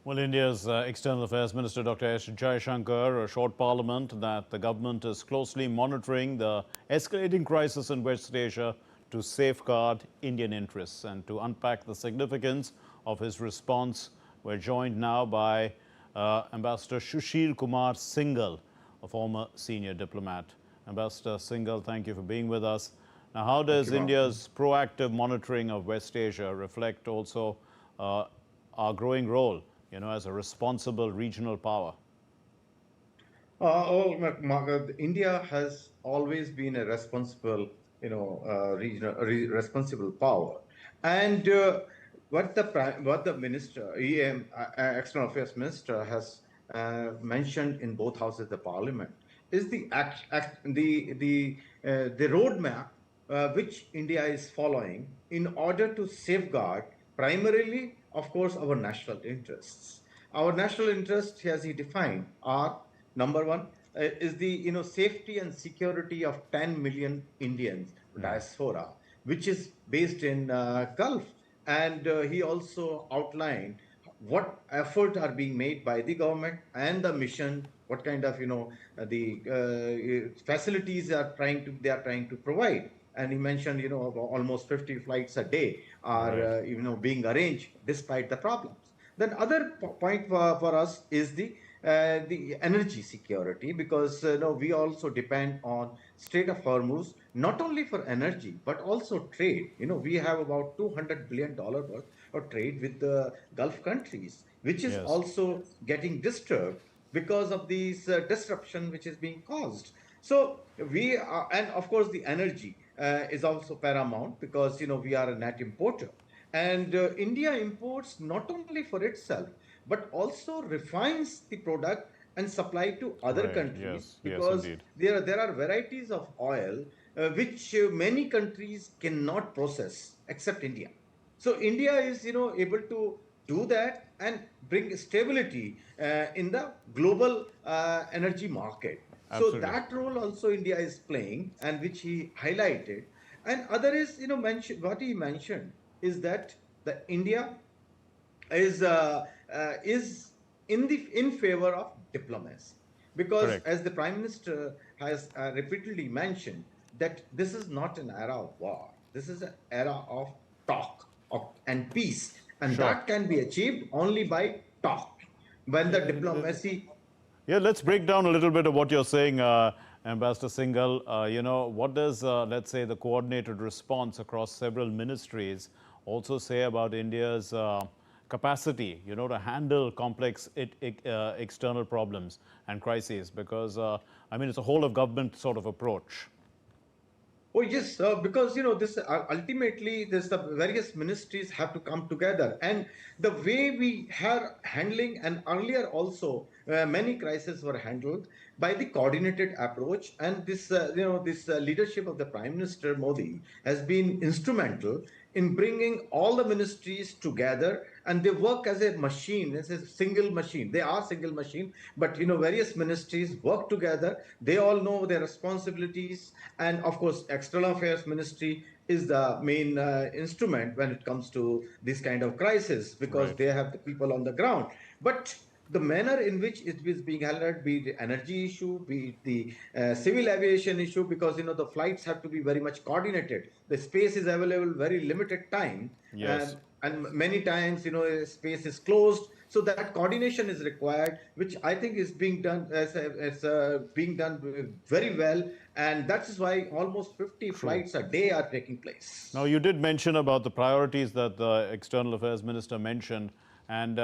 Well, India's External Affairs Minister Dr. Jaishankar assured Parliament that the government is closely monitoring the escalating crisis in West Asia to safeguard Indian interests. And to unpack the significance of his response, we're joined now by Ambassador Sushil Kumar Singhal, a former senior diplomat. Ambassador Singhal, thank you for being with us. Now, how does India's proactive monitoring of West Asia reflect also our growing role, as a responsible regional power? India has always been a responsible, responsible power, and what the minister, EAM, External Affairs Minister, has mentioned in both houses of the Parliament is the roadmap which India is following in order to safeguard primarily, of course, our national interests. Our national interests, as he defined, are number one is the safety and security of 10 million Indians diaspora, which is based in Gulf, and he also outlined what efforts are being made by the government and the mission, what kind of the facilities are they are trying to provide. And he mentioned almost 50 flights a day are being arranged despite the problems. Then other point for us is the energy security, because we also depend on Strait of Hormuz not only for energy but also trade. We have about $200 billion worth of trade with the Gulf countries, which is also getting disturbed because of these disruption which is being caused. So we are, and of course the energy is also paramount, because we are a net importer, and India imports not only for itself but also refines the product and supply to other countries, because there are varieties of oil which many countries cannot process except India. So India is able to do that and bring stability in the global energy market. Absolutely. So that role also India is playing, and which he highlighted. And other is what he mentioned is that the India is in favor of diplomacy, because as the Prime Minister has repeatedly mentioned, that this is not an era of war. This is an era of talk and peace, and that can be achieved only by talk. When the diplomacy. Yeah, let's break down a little bit of what you're saying, Ambassador Singhal. What does, let's say, the coordinated response across several ministries also say about India's capacity, to handle complex external problems and crises? Because, it's a whole of government sort of approach. Oh yes, because this ultimately the various ministries have to come together, and the way we are handling, and earlier also many crises were handled by the coordinated approach, and this leadership of the Prime Minister Modi has been instrumental in bringing all the ministries together, and they work as a machine, as a single machine. They are single machine, but various ministries work together. They all know their responsibilities, and of course External Affairs Ministry is the main instrument when it comes to this kind of crisis, because they have the people on the ground. But the manner in which it is being handled, be it the energy issue, be it the civil aviation issue, because the flights have to be very much coordinated. The space is available very limited time, and many times space is closed. So that coordination is required, which I think is being done being done very well, and that is why almost 50 flights a day are taking place. Now, you did mention about the priorities that the External Affairs Minister mentioned, and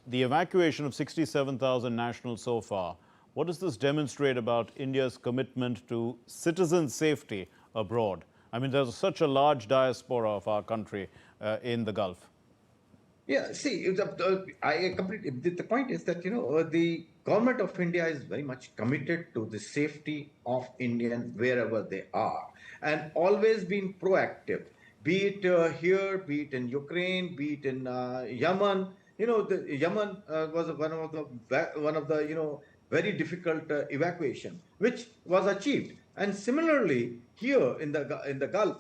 the evacuation of 67,000 nationals so far. What does this demonstrate about India's commitment to citizen safety abroad? There's such a large diaspora of our country in the Gulf. Yeah, see, the point is that the government of India is very much committed to the safety of Indians wherever they are, and always been proactive, be it here, be it in Ukraine, be it in Yemen. The Yemen was one of the very difficult evacuation, which was achieved. And similarly, here in the Gulf,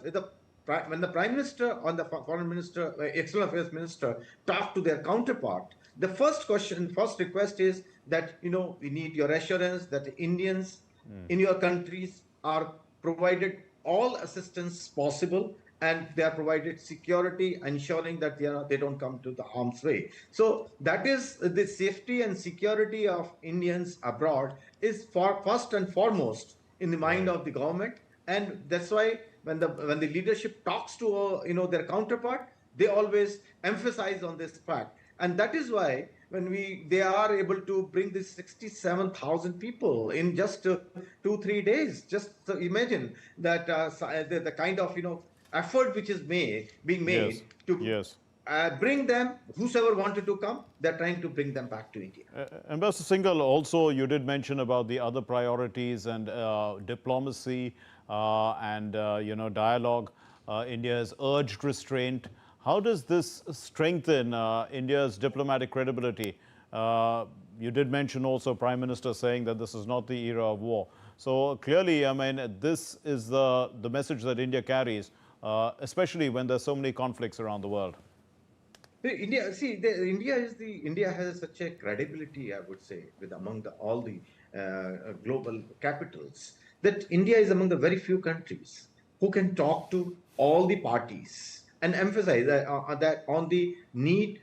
when the Prime Minister and the Foreign Minister, External Affairs Minister talked to their counterpart, The first request is that, we need your assurance that the Indians in your countries are provided all assistance possible, and they are provided security, ensuring that they don't come to the harm's way. So that is the safety and security of Indians abroad is for first and foremost in the mind Right. of the government. And that's why when the leadership talks to their counterpart, they always emphasize on this fact. And that is why when they are able to bring this 67,000 people in just 2 3 days. Just imagine that the kind of effort which is being Yes. made to Yes. bring them, whosoever wanted to come, they're trying to bring them back to India. Ambassador Singhal, also you did mention about the other priorities and diplomacy and dialogue. India has urged restraint. How does this strengthen India's diplomatic credibility? You did mention also Prime Minister saying that this is not the era of war. So clearly, I mean, this is the message that India carries, especially when there's so many conflicts around the world. India has such a credibility, I would say, with among all the global capitals, that India is among the very few countries who can talk to all the parties and emphasize that on the need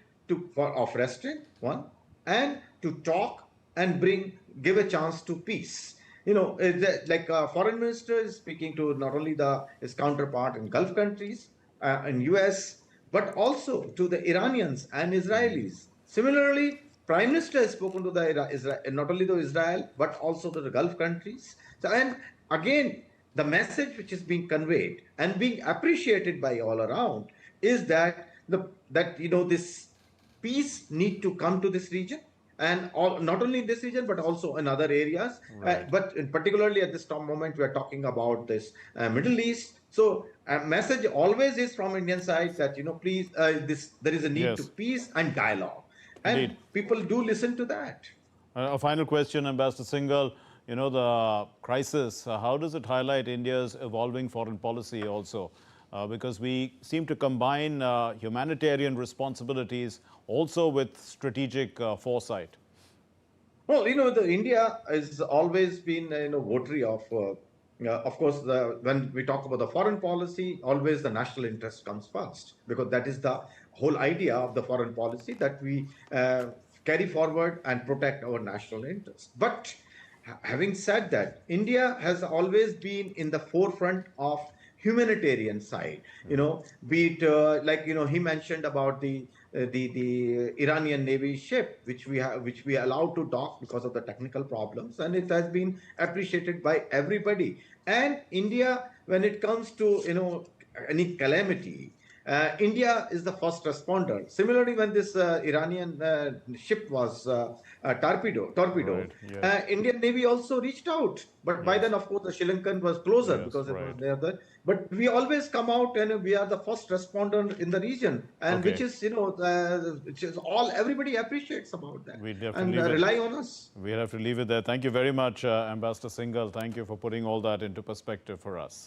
of restraint, one, and to talk and give a chance to peace. Like foreign minister is speaking to not only his counterpart in Gulf countries, in US, but also to the Iranians and Israelis. Similarly, Prime Minister has spoken to not only to Israel, but also to the Gulf countries. So, and again, the message which is being conveyed and being appreciated by all around is that this peace need to come to this region, and not only in this region but also in other areas. Right. But particularly at this moment, we are talking about this Middle East. So a message always is from Indian side that please, there is a need to Yes, peace and dialogue, and indeed. people do listen to that. A final question, Ambassador Singhal. The crisis, how does it highlight India's evolving foreign policy also? Because we seem to combine humanitarian responsibilities also with strategic foresight. Well, the India has always been, votary of course, when we talk about the foreign policy, always the national interest comes first, because that is the whole idea of the foreign policy, that we carry forward and protect our national interest. But having said that, India has always been in the forefront of humanitarian side. Be it like he mentioned about the Iranian Navy ship, which we allowed to dock because of the technical problems, and it has been appreciated by everybody. And India, when it comes to any calamity, India is the first responder. Similarly, when this Iranian ship was torpedoed, Right, yes, Indian Navy also reached out. But by yes, then, of course, the Sri Lankan was closer yes, because it was right. near there. But we always come out and we are the first responder in the region, and Okay, which is all everybody appreciates about that we'd have to and leave it. rely on us. We'll have to leave it there. Thank you very much, Ambassador Singhal. Thank you for putting all that into perspective for us.